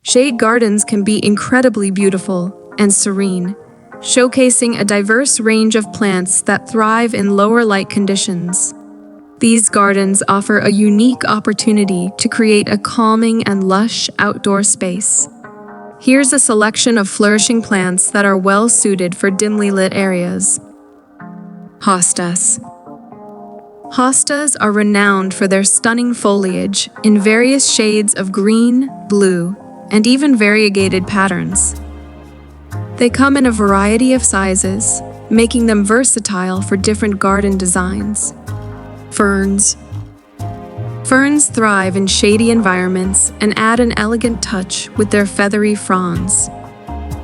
Shade gardens can be incredibly beautiful and serene, showcasing a diverse range of plants that thrive in lower light conditions. These gardens offer a unique opportunity to create a calming and lush outdoor space. Here's a selection of flourishing plants that are well suited for dimly lit areas. Hostas. Hostas are renowned for their stunning foliage in various shades of green, blue, and even variegated patterns. They come in a variety of sizes, making them versatile for different garden designs. Ferns. Ferns thrive in shady environments and add an elegant touch with their feathery fronds.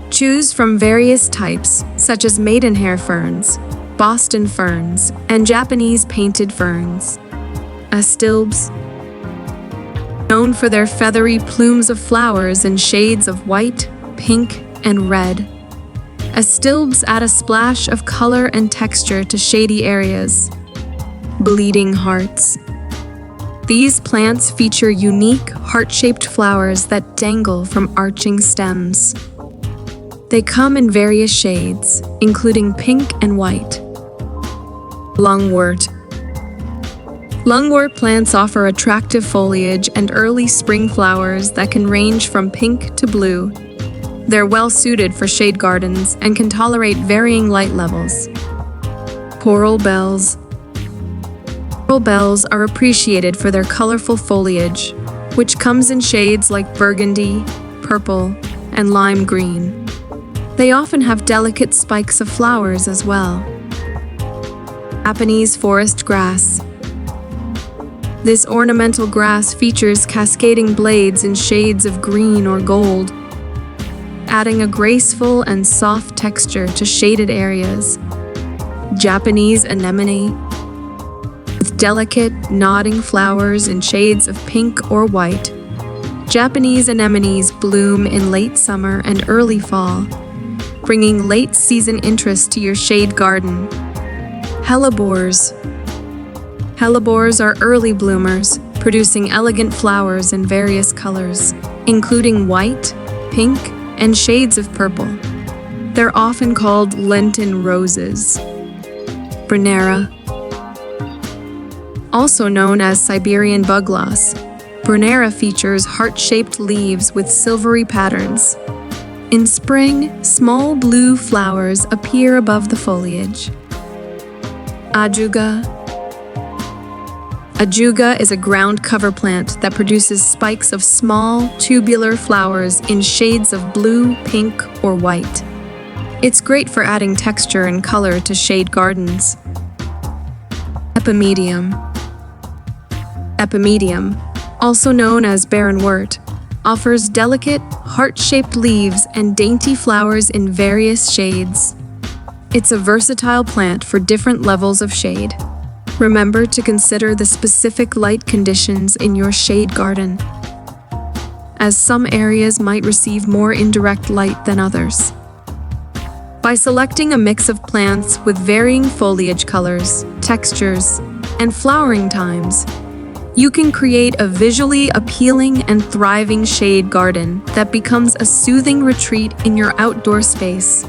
Choose from various types, such as maidenhair ferns, Boston ferns, and Japanese painted ferns. Astilbes. Known for their feathery plumes of flowers in shades of white, pink, and red. Astilbes add a splash of color and texture to shady areas. Bleeding hearts. These plants feature unique, heart-shaped flowers that dangle from arching stems. They come in various shades, including pink and white. Lungwort. Lungwort plants offer attractive foliage and early spring flowers that can range from pink to blue. They're well suited for shade gardens and can tolerate varying light levels. Coral bells. Coral bells are appreciated for their colorful foliage, which comes in shades like burgundy, purple, and lime green. They often have delicate spikes of flowers as well. Japanese forest grass. This ornamental grass features cascading blades in shades of green or gold, adding a graceful and soft texture to shaded areas. Japanese anemone. With delicate, nodding flowers in shades of pink or white, Japanese anemones bloom in late summer and early fall, bringing late-season interest to your shade garden. Hellebores. Hellebores are early bloomers, producing elegant flowers in various colors, including white, pink, and shades of purple. They're often called Lenten roses. Brunera. Also known as Siberian bugloss, Brunera features heart-shaped leaves with silvery patterns. In spring, small blue flowers appear above the foliage. Ajuga. Ajuga is a ground cover plant that produces spikes of small, tubular flowers in shades of blue, pink, or white. It's great for adding texture and color to shade gardens. Epimedium. Epimedium, also known as barrenwort, offers delicate, heart-shaped leaves and dainty flowers in various shades. It's a versatile plant for different levels of shade. Remember to consider the specific light conditions in your shade garden, as some areas might receive more indirect light than others. By selecting a mix of plants with varying foliage colors, textures, and flowering times, you can create a visually appealing and thriving shade garden that becomes a soothing retreat in your outdoor space.